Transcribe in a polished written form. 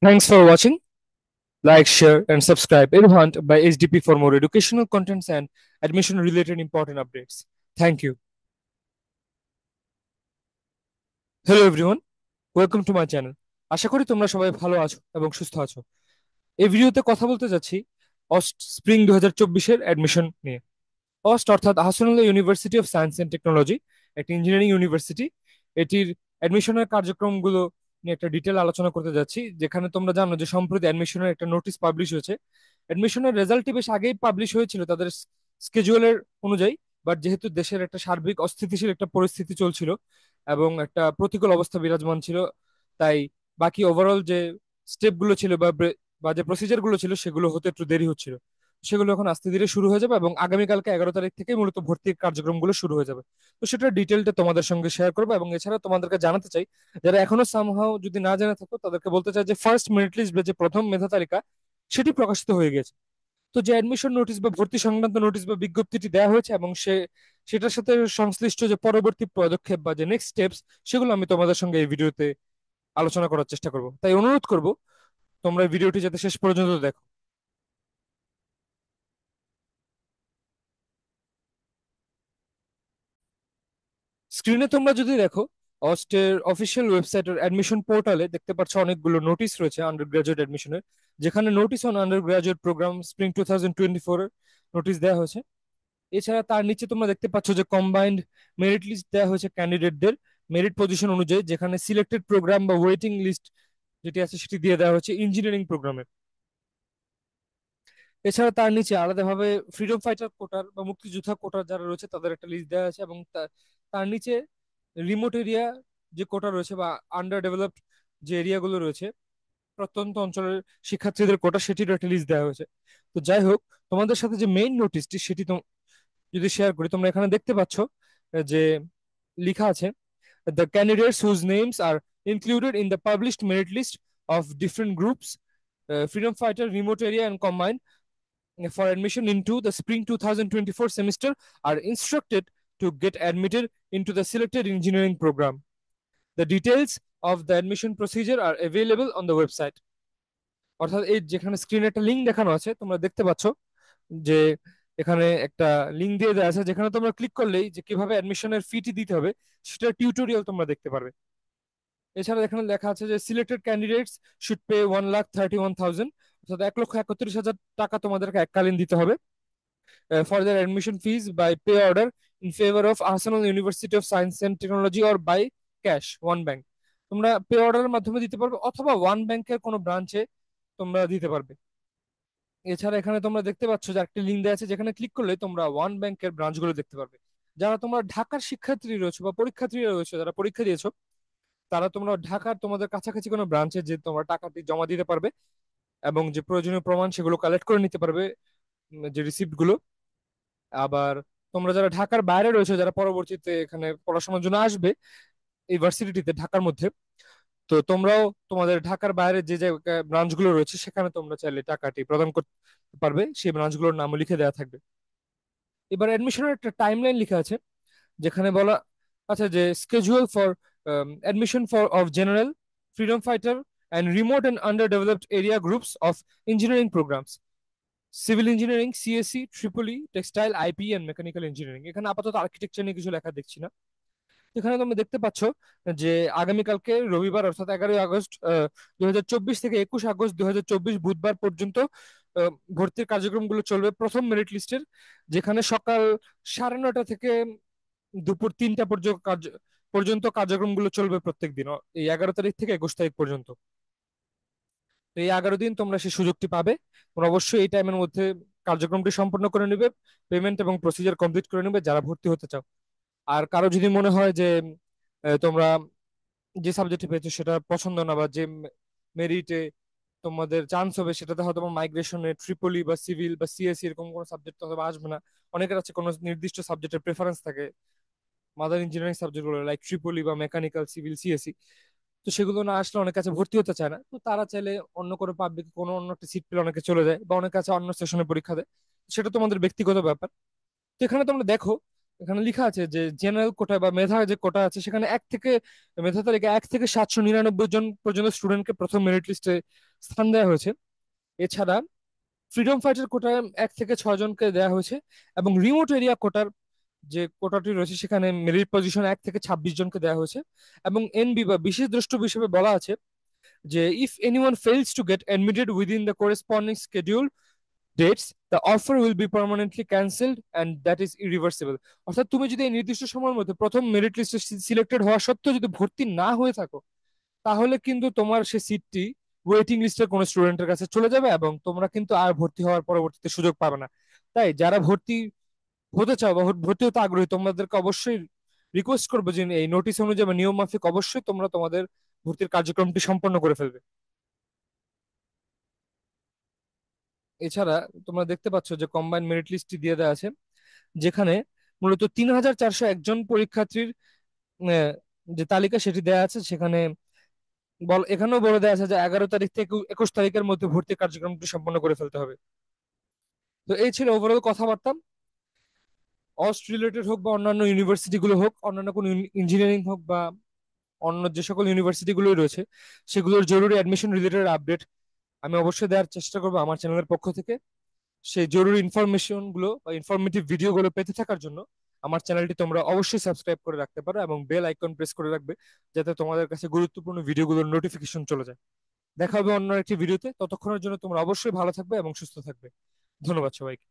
Thanks for watching. Like, share, and subscribe Irhunt by HDP for more educational contents and admission related important updates. Thank you. Hello everyone, welcome to my channel. আশা করি তোমরা সবাই ভালো আছো এবং সুস্থ আছো। এই ভিডিওতে কথা বলতে যাচ্ছি অস্ট স্প্রিং 2024-এর অ্যাডমিশন নিয়ে। অস্ট অর্থাৎ Ahsanullah university of science and technology, একটি ইঞ্জিনিয়ারিং ইউনিভার্সিটি। এটির অ্যাডমিশনের কার্যক্রমগুলো নিয়ে একটা ডিটেল আলোচনা করতে যাচ্ছি, যেখানে তোমরা জানো যে সম্প্রতি অ্যাডমিশনের একটা নোটিশ পাবলিশ হয়েছে। অ্যাডমিশনের রেজাল্টটি বেশ আগেই পাবলিশ হয়েছিল তাদের স্কেজুয়ালের অনুযায়ী, বাট যেহেতু দেশের একটা সার্বিক অস্থিতিশীল একটা পরিস্থিতি চলছিল এবং একটা প্রতিকূল অবস্থা বিরাজমান ছিল, তাই বাকি ওভারঅল যে স্টেপগুলো ছিল বা যে প্রসিজার গুলো ছিল সেগুলো হতে একটু দেরি হচ্ছিল। সেগুলো এখন আস্তে ধীরে শুরু হয়ে যাবে এবং আগামীকালকে 11 তারিখ থেকে মূলত ভর্তির কার্যক্রমগুলো শুরু হয়ে যাবে। তো সেটা ডিটেলটা তোমাদের সঙ্গে শেয়ার করবো এবং এছাড়া তোমাদেরকে জানাতে চাই, যারা এখনো সামহাও যদি না জেনে থাকো তাদেরকে বলতে চাই যে ফার্স্ট মেরিট লিস্ট বা যে প্রথম মেধা তালিকা সেটি প্রকাশিত হয়ে গেছে। তো যে অ্যাডমিশন নোটিশ বা ভর্তি সংক্রান্ত নোটিশ বা বিজ্ঞপ্তিটি দেওয়া হয়েছে এবং সেটার সাথে সংশ্লিষ্ট যে পরবর্তী পদক্ষেপ বা যে নেক্সট স্টেপস, সেগুলো আমি তোমাদের সঙ্গে এই ভিডিওতে আলোচনা করার চেষ্টা করব। তাই অনুরোধ করব তোমরা এই ভিডিওটি যাতে শেষ পর্যন্ত দেখো। স্ক্রিনে তোমরা যদি দেখো, অস্টের অফিসিয়াল ওয়েবসাইটের অ্যাডমিশন পোর্টালে দেখতে পাচ্ছ অনেকগুলো নোটিশ রয়েছে আন্ডার গ্রাজুয়েট অ্যাডমিশনের, যেখানে notice on undergraduate programme spring 2024 এর নোটিশ দেওয়া হয়েছে। এছাড়া তার নিচে তোমরা দেখতে পাচ্ছ যে কম্বাইন্ড মেরিট লিস্ট দেওয়া হয়েছে ক্যান্ডিডেটদের মেরিট পজিশন অনুযায়ী, যেখানে সিলেক্টেড প্রোগ্রাম বা ওয়েটিং লিস্ট যেটি আছে সেটি দিয়ে দেওয়া হয়েছে ইঞ্জিনিয়ারিং প্রোগ্রামে। এছাড়া তার নিচে আলাদাভাবে ফ্রিডম ফাইটার কোটার বা মুক্তিযোদ্ধা কোটার যারা রয়েছে তাদের একটা লিস্ট দেওয়া আছে এবং তার নিচে রিমোট এরিয়া যে কোটা রয়েছে বা আন্ডার ডেভেলপড যে এরিয়াগুলো রয়েছে, প্রত্যন্ত অঞ্চলের শিক্ষার্থীদের কোটা, সেটিরও একটা লিস্ট দেওয়া হয়েছে। তো যাই হোক, তোমাদের সাথে যে মেইন নোটিশটি সেটি যদি শেয়ার করি, তোমরা এখানে দেখতে পাচ্ছ যে লেখা আছে, the candidates whose names are included in the published merit list of different groups, freedom fighter, remote area and combined for admission into the spring 2024 semester are instructed to get admitted into the selected engineering program. The details of the admission procedure are available on the website. অর্থাৎ এই যেখানে স্ক্রিনে একটা link দেখানো আছে তোমরা দেখতে পাচ্ছ যে এখানে একটা লিঙ্ক দিয়ে দেওয়া আছে, যেখানে তোমরা ক্লিক করলেই যে কিভাবে অ্যাডমিশনের ফিটি দিতে হবে সেটার টিউটোরিয়াল তোমরা দেখতে পারবে। এছাড়া এখানে লেখা আছে যে সিলেক্টেড ক্যান্ডিডেটস শুড পে 1,31,000, অর্থাৎ 1,31,000 টাকা তোমাদেরকে এককালীন দিতে হবে for their admission fees by pay order in favor of Ahsanul University of Science and Technology or by cash one bank। তোমরা পে অর্ডারের মাধ্যমে দিতে পারবে অথবা ওয়ান ব্যাংকের কোনো ব্রাঞ্চে তোমরা দিতে পারবে। এছাড়া এখানে তোমরা দেখতে পাচ্ছ যে একটা লিঙ্ক দেওয়া আছে, যেখানে ক্লিক করলে তোমরা ওয়ান ব্যাংকের ব্রাঞ্চগুলো দেখতে পারবে। যারা তোমরা ঢাকার শিক্ষার্থী রয়েছে বা পরীক্ষার্থীরা রয়েছে যারা পরীক্ষা দিয়েছো, তারা তোমরা ঢাকার তোমাদের কাছাকাছি কোনো ব্রাঞ্চে যে তোমরা টাকাটি জমা দিতে পারবে এবং যে প্রয়োজনীয় প্রমাণ সেগুলো কালেক্ট করে নিতে পারবে, যে রিসিপ্ট গুলো। আবার তোমরা যারা ঢাকার বাইরে রয়েছে, যারা পরবর্তীতে এখানে পড়াশোনার জন্য আসবে ইউনিভার্সিটিতে ঢাকার মধ্যে, তো তোমরাও তোমাদের ঢাকার বাইরে যে যে ব্রাঞ্চগুলো রয়েছে সেখানে তোমরা চাইলে টাকাটি প্রদান করতে পারবে, সেই ব্রাঞ্চগুলোর নামও লিখে দেওয়া থাকবে। এবার অ্যাডমিশনের একটা টাইমলাইন লেখা আছে, যেখানে বলা আছে যে schedule for admission for of general, freedom fighter and remote and underdeveloped area groups of engineering programmes, civil engineering, CSE, triple E, textile, IP and mechanical engineering. এখানে আপাতত আর্কিটেকচার নিয়ে কিছু লেখা দেখছি না। এখানে তোমরা দেখতে পাচ্ছ যে আগামীকালকে রবিবার অর্থাৎ 11ই আগস্ট 2024 থেকে 21 আগস্ট 2024 বুধবার পর্যন্ত ভর্তির কার্যক্রমগুলো চলবে প্রথম মেরিট লিস্টের, যেখানে সকাল 9:30 থেকে দুপুর 3টা পর্যন্ত কার্যক্রমগুলো চলবে প্রত্যেক দিন, এই 11 তারিখ থেকে 21 তারিখ পর্যন্ত। তো এই 11 দিন তোমরা সেই সুযোগটি পাবে। তোমরা অবশ্যই এই টাইমের মধ্যে কার্যক্রমটি সম্পন্ন করে নেবে, পেমেন্ট এবং প্রসিজার কমপ্লিট করে নেবে যারা ভর্তি হতে চাও। আর কারো যদি মনে হয় যে তোমরা যে সাবজেক্টে পেয়েছো সেটা পছন্দ না বা যে মেরিটে তোমাদের চান্স হবে সেটাতে হয়তো মাইগ্রেশনে, ট্রিপলি বা সিভিল বা সিএসসি এরকম কোনো সাবজেক্ট হয়তো আসবে না। অনেকের আছে কোনো নির্দিষ্ট সাবজেক্টের প্রেফারেন্স থাকে, মাদার ইঞ্জিনিয়ারিং সাবজেক্টগুলো লাইক ট্রিপলি বা মেকানিক্যাল, সিভিল, সিএসসি। তো সেগুলো না আসলে অনেক কাছে ভর্তি হতে চায় না, তো তারা চাইলে অন্য কোনো পাবলিক কোনো অন্য একটা সিট পেলে অনেকে চলে যায় বা অনেক কাছে অন্য সেশনে পরীক্ষা দেয়। সেটা তোমাদের ব্যক্তিগত ব্যাপার। তো এখানে তোমরা দেখো এখানে লেখা আছে যে জেনারেল কোটা বা মেধা যে কোটা আছে সেখানে মেধা তালিকা 1 থেকে 799 জন পর্যন্ত স্টুডেন্টকে প্রথম মেরিট লিস্টে স্থান দেওয়া হয়েছে। এছাড়া ফ্রিডম ফাইটার কোটায় 1 থেকে 6 জনকে দেওয়া হয়েছে, এবং রিমোট এরিয়া কোটার যে কোটাটি রয়েছে সেখানে মেরিট পজিশন 1 থেকে 26 জনকে দেওয়া হয়েছে। এবং এনবি বা বিশেষ দ্রষ্টব্য হিসেবে বলা আছে যে if anyone fails to get admitted within the corresponding schedule dates, the offer will be permanently cancelled and that is irreversible। অর্থাৎ তুমি যদি এই নির্দিষ্ট সময়ের মধ্যে প্রথম মেরিট লিস্টে সিলেক্টেড হওয়া সত্ত্বেও যদি ভর্তি না হয়ে থাকো, তাহলে কিন্তু তোমার সে সিটটি ওয়েটিং লিস্টের কোনো স্টুডেন্টের কাছে চলে যাবে এবং তোমরা কিন্তু আর ভর্তি হওয়ার পরবর্তীতে সুযোগ পাবে না। তাই যারা ভর্তি হতে চাও বা ভর্তি হতে আগ্রহী, তোমাদেরকে অবশ্যই রিকোয়েস্ট করবো যে এই নোটিশ অনুযায়ী বা নিয়ম মাফিক অবশ্যই তোমরা তোমাদের ভর্তির কার্যক্রমটি সম্পন্ন করে ফেলবে। এছাড়া তোমরা দেখতে পাচ্ছ যে কম্বাইন্ড মেরিট লিস্টটি দিয়ে দেওয়া আছে, যেখানে মূলত 3401 জন পরীক্ষার্থীর আহ, যে তালিকা সেটি দেওয়া আছে। সেখানে এখানেও বলে দেওয়া আছে যে 11 তারিখ থেকে 21 তারিখের মধ্যে ভর্তি কার্যক্রমটি সম্পন্ন করে ফেলতে হবে। তো এই ছিল ওভারঅল কথাবার্তা। অস্ট রিলেটেড হোক বা অন্যান্য ইউনিভার্সিটি গুলো হোক, অন্যান্য কোনো ইঞ্জিনিয়ারিং হোক বা অন্য যে সকল ইউনিভার্সিটি গুলোই রয়েছে, সেগুলোর জরুরি অ্যাডমিশন রিলেটেড আপডেট আমি অবশ্যই দেওয়ার চেষ্টা করবো আমার চ্যানেলের পক্ষ থেকে। সেই জরুরি ইনফরমেশন গুলো বা ইনফরমেটিভ ভিডিও গুলো পেতে থাকার জন্য আমার চ্যানেলটি তোমরা অবশ্যই সাবস্ক্রাইব করে রাখতে পারো এবং বেল আইকন প্রেস করে রাখবে, যাতে তোমাদের কাছে গুরুত্বপূর্ণ ভিডিওগুলোর নোটিফিকেশন চলে যায়। দেখা হবে অন্য একটি ভিডিওতে, ততক্ষণের জন্য তোমরা অবশ্যই ভালো থাকবে এবং সুস্থ থাকবে। ধন্যবাদ সবাইকে।